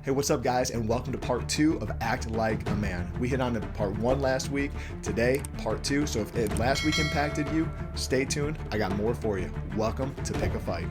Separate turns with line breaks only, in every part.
Hey, what's up, guys, and welcome to part 2 of Act Like a Man. We hit on to part 1 last week. Today, part 2. So if last week impacted you, stay tuned. I got more for you. Welcome to Pick a Fight.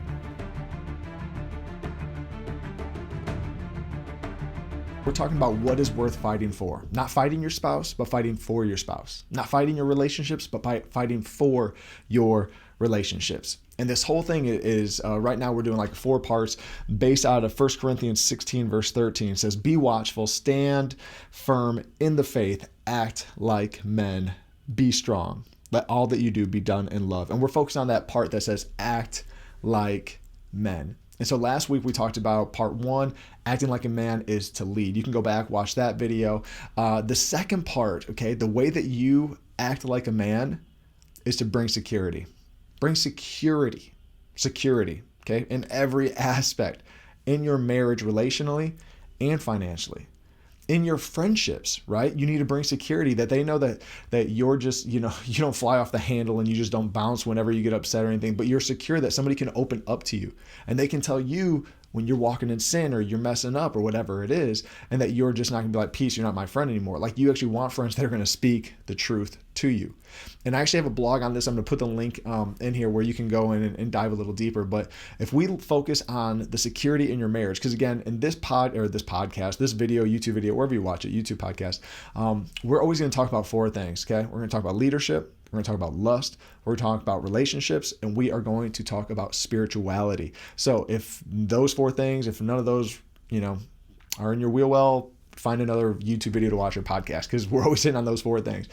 We're talking about what is worth fighting for. Not fighting your spouse, but fighting for your spouse. Not fighting your relationships, but fighting for your relationships. And this whole thing is right now we're doing like 4 parts based out of 1 Corinthians 16 verse 13. It says, be watchful, stand firm in the faith, act like men, be strong. Let all that you do be done in love. And we're focused on that part that says act like men. And so last week we talked about part 1, acting like a man is to lead. You can go back, watch that video. The second part, okay, the way that you act like a man is to bring security. Bring security, okay, in every aspect, in your marriage relationally and financially. In your friendships, right? You need to bring security that they know that you're just, you don't fly off the handle and you just don't bounce whenever you get upset or anything, but you're secure that somebody can open up to you and they can tell you when you're walking in sin or you're messing up or whatever it is, and that you're just not gonna be like, peace, you're not my friend anymore. Like you actually want friends that are gonna speak the truth to you. And I actually have a blog on this. I'm gonna put the link in here where you can go in and dive a little deeper. But if we focus on the security in your marriage, because again, in this podcast, this video, YouTube video, wherever you watch it, YouTube podcast, we're always gonna talk about 4 things, okay? We're gonna talk about leadership, we're going to talk about lust, we're going to talk about relationships, and we are going to talk about spirituality. So if those 4 things, if none of those, are in your wheel well, find another YouTube video to watch or podcast, because we're always hitting on those 4 things.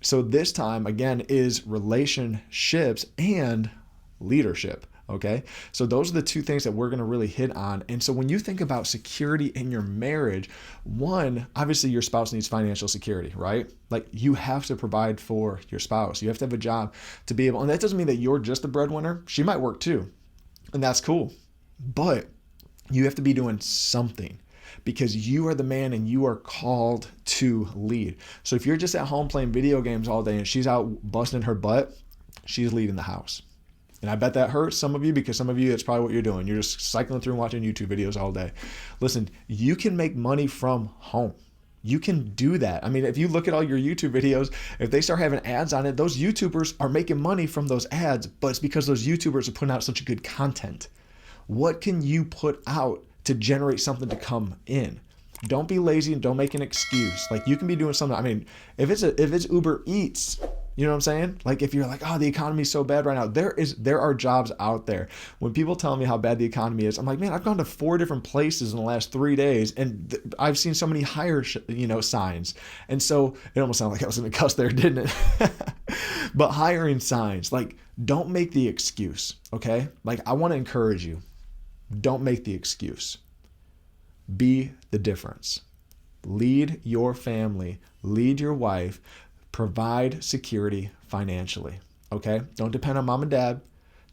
So this time, again, is relationships and leadership. Okay. So those are the 2 things that we're going to really hit on. And so when you think about security in your marriage, 1, obviously your spouse needs financial security, right? Like you have to provide for your spouse. You have to have a job to be able, and that doesn't mean that you're just the breadwinner. She might work too. And that's cool. But you have to be doing something because you are the man and you are called to lead. So if you're just at home playing video games all day and she's out busting her butt, she's leading the house. And I bet that hurts some of you because some of you, it's probably what you're doing. You're just cycling through and watching YouTube videos all day. Listen, you can make money from home. You can do that. I mean, if you look at all your YouTube videos, if they start having ads on it, those YouTubers are making money from those ads, but it's because those YouTubers are putting out such good content. What can you put out to generate something to come in? Don't be lazy and don't make an excuse. Like you can be doing something. I mean, if it's Uber Eats, you know what I'm saying? Like if you're like, oh, the economy is so bad right now, there are jobs out there. When people tell me how bad the economy is, I'm like, man, I've gone to 4 different places in the last 3 days, and I've seen so many hire signs. And so it almost sounded like I was going to cuss there, didn't it? But hiring signs, like don't make the excuse, okay? Like I want to encourage you, don't make the excuse. Be the difference. Lead your family, lead your wife, provide security financially, okay? Don't depend on mom and dad.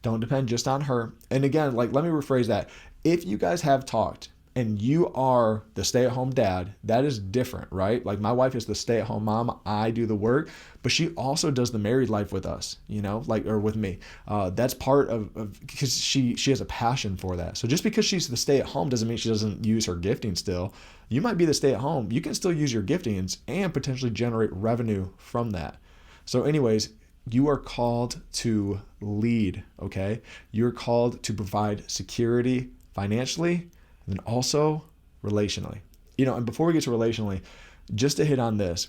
Don't depend just on her. And again, like, let me rephrase that. If you guys have talked and you are the stay-at-home dad, that is different, right? Like my wife is the stay-at-home mom. I do the work, but she also does the married life with us, or with me. That's part of because she has a passion for that. So just because she's the stay-at-home doesn't mean she doesn't use her gifting still. You might be the stay-at-home. You can still use your giftings and potentially generate revenue from that. So anyways, you are called to lead, okay? You're called to provide security financially and then also relationally. And before we get to relationally, just to hit on this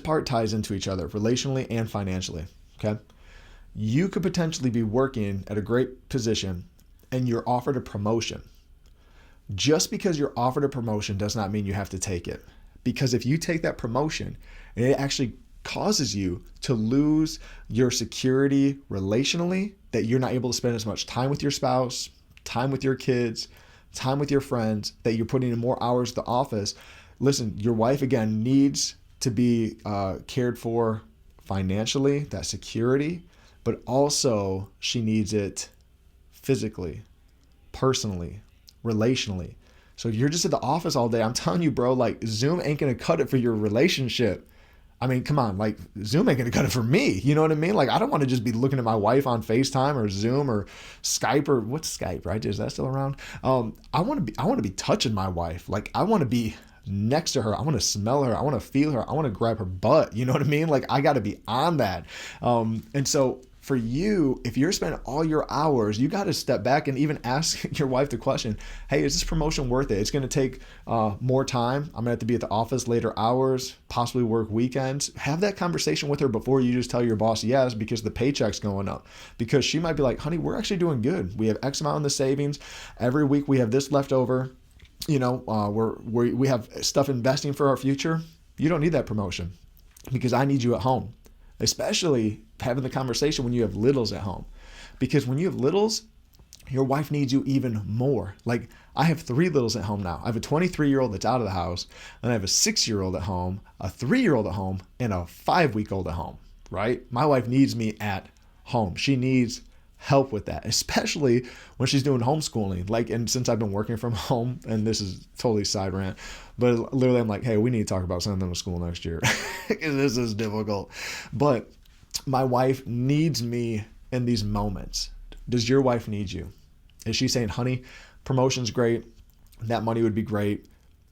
part ties into each other, relationally and financially, okay? You could potentially be working at a great position and you're offered a promotion. Just because you're offered a promotion does not mean you have to take it. Because if you take that promotion and it actually causes you to lose your security relationally, that you're not able to spend as much time with your spouse, time with your kids, time with your friends, that you're putting in more hours at the office. Listen, your wife, again, needs to be cared for financially, that security, but also she needs it physically, personally, relationally. So if you're just at the office all day, I'm telling you, bro, like Zoom ain't going to cut it for your relationship. I mean, come on, like Zoom ain't gonna cut it for me. You know what I mean? Like, I don't want to just be looking at my wife on FaceTime or Zoom or Skype or what's Skype, right? Is that still around? I want to be touching my wife. Like, I want to be next to her. I want to smell her. I want to feel her. I want to grab her butt. You know what I mean? Like, I got to be on that. And so for you, if you're spending all your hours, you got to step back and even ask your wife the question, hey, is this promotion worth it? It's going to take more time. I'm going to have to be at the office later hours, possibly work weekends. Have that conversation with her before you just tell your boss yes, because the paycheck's going up. Because she might be like, honey, we're actually doing good. We have X amount in the savings. Every week we have this left over. You know, we have stuff investing for our future. You don't need that promotion because I need you at home. Especially having the conversation when you have littles at home. Because when you have littles, your wife needs you even more. Like, I have 3 littles at home now. I have a 23-year-old that's out of the house, and I have a 6-year-old at home, a 3-year-old at home, and a 5-week-old at home, right? My wife needs me at home. She needs help with that, especially when she's doing homeschooling. Like, and since I've been working from home, and this is totally side rant, but literally I'm like, hey, we need to talk about sending them to school next year because this is difficult. But my wife needs me in these moments. Does your wife need you? Is she saying, honey, promotion's great, that money would be great,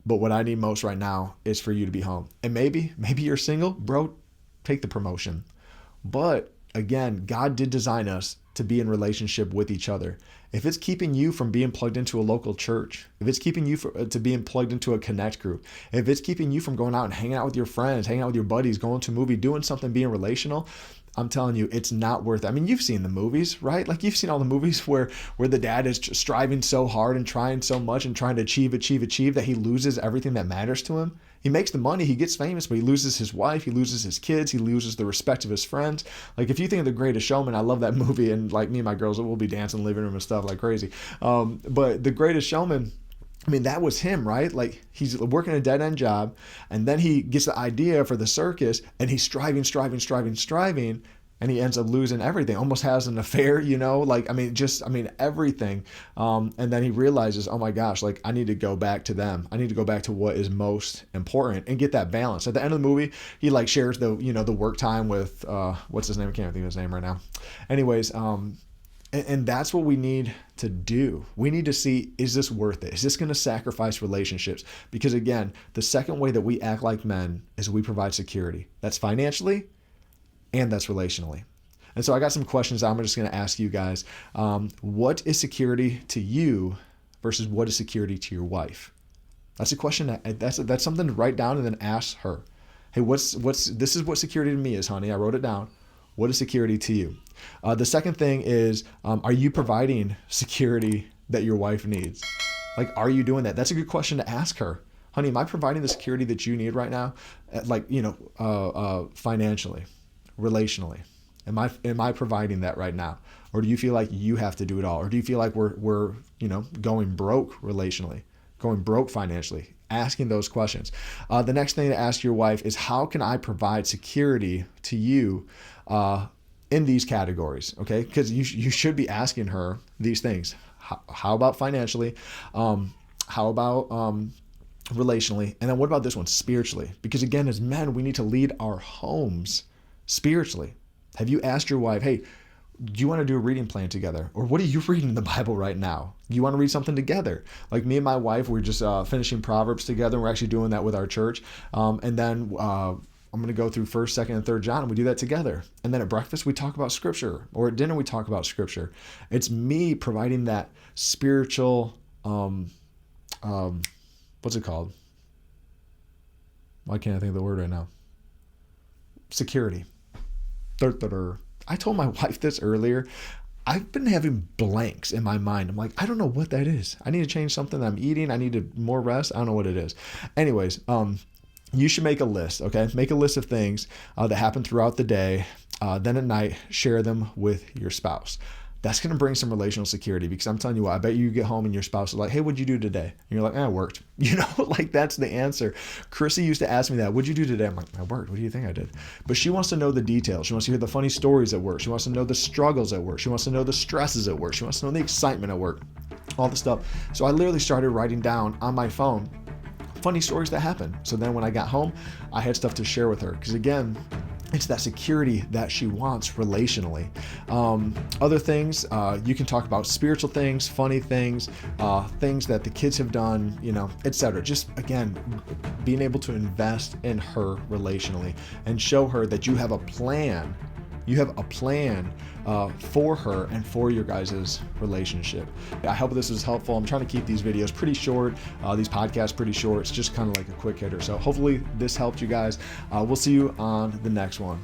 but what I need most right now is for you to be home? And maybe you're single, bro, take the promotion. But again, God did design us to be in relationship with each other. If it's keeping you from being plugged into a local church, if it's keeping you to being plugged into a connect group, if it's keeping you from going out and hanging out with your friends, hanging out with your buddies, going to a movie, doing something, being relational, I'm telling you, it's not worth it. I mean, you've seen the movies, right? Like, you've seen all the movies where the dad is striving so hard and trying so much and trying to achieve that he loses everything that matters to him. He makes the money, he gets famous, but he loses his wife, he loses his kids, he loses the respect of his friends. Like, if you think of The Greatest Showman, I love that movie, and like me and my girls, we'll be dancing in the living room and stuff like crazy. But The Greatest Showman, I mean, that was him, right? Like, he's working a dead-end job, and then he gets the idea for the circus, and he's striving, and he ends up losing everything, almost has an affair, you know, like, everything. And then he realizes, oh my gosh, like, I need to go back to them. I need to go back to what is most important and get that balance. At the end of the movie, he like shares the work time with, what's his name? I can't think of his name right now. Anyways, and that's what we need to do. We need to see, is this worth it? Is this going to sacrifice relationships? Because again, the second way that we act like men is we provide security. That's financially, and that's relationally. And so I got some questions I'm just going to ask you guys. What is security to you versus what is security to your wife? That's a question that's something to write down and then ask her. Hey, this is what security to me is, honey. I wrote it down. What is security to you? The second thing is, are you providing security that your wife needs? Like, are you doing that? That's a good question to ask her. Honey, am I providing the security that you need right now? Like, financially, relationally. Am I providing that right now? Or do you feel like you have to do it all? Or do you feel like we're going broke relationally, going broke financially? Asking those questions. The next thing to ask your wife is, how can I provide security to you in these categories? Okay, because you should be asking her these things. How about financially? How about relationally? And then what about this one, spiritually? Because again, as men, we need to lead our homes spiritually. Have you asked your wife, hey, do you want to do a reading plan together? Or what are you reading in the Bible right now? You want to read something together? Like me and my wife, we're just finishing Proverbs together. We're actually doing that with our church. And then I'm going to go through 1st, 2nd, and 3rd John, and we do that togetger. And then at breakfast, we talk about scripture. Or at dinner, we talk about scripture. It's me providing that spiritual, what's it called? Why can't I think of the word right now? Security. I told my wife this earlier. I've been having blanks in my mind. I'm like, I don't know what that is. I need to change something that I'm eating. I need more rest. I don't know what it is. Anyways, you should make a list, okay? Make a list of things that happen throughout the day. Then at night, share them with your spouse. That's going to bring some relational security, because I'm telling you what, I bet you get home and your spouse is like, hey, what'd you do today? And you're like, I worked. Like, that's the answer. Chrissy used to ask me that. What'd you do today? I'm like, I worked. What do you think I did? But she wants to know the details. She wants to hear the funny stories at work. She wants to know the struggles at work. She wants to know the stresses at work. She wants to know the excitement at work, all the stuff. So I literally started writing down on my phone funny stories that happened. So then when I got home, I had stuff to share with her, because again, it's that security that she wants relationally. Other things, you can talk about spiritual things, funny things, things that the kids have done, etc. Just again, being able to invest in her relationally and show her that you have a plan. You have a plan for her and for your guys' relationship. I hope this is helpful. I'm trying to keep these videos pretty short, these podcasts pretty short. It's just kind of like a quick hitter. So hopefully this helped you guys. We'll see you on the next one.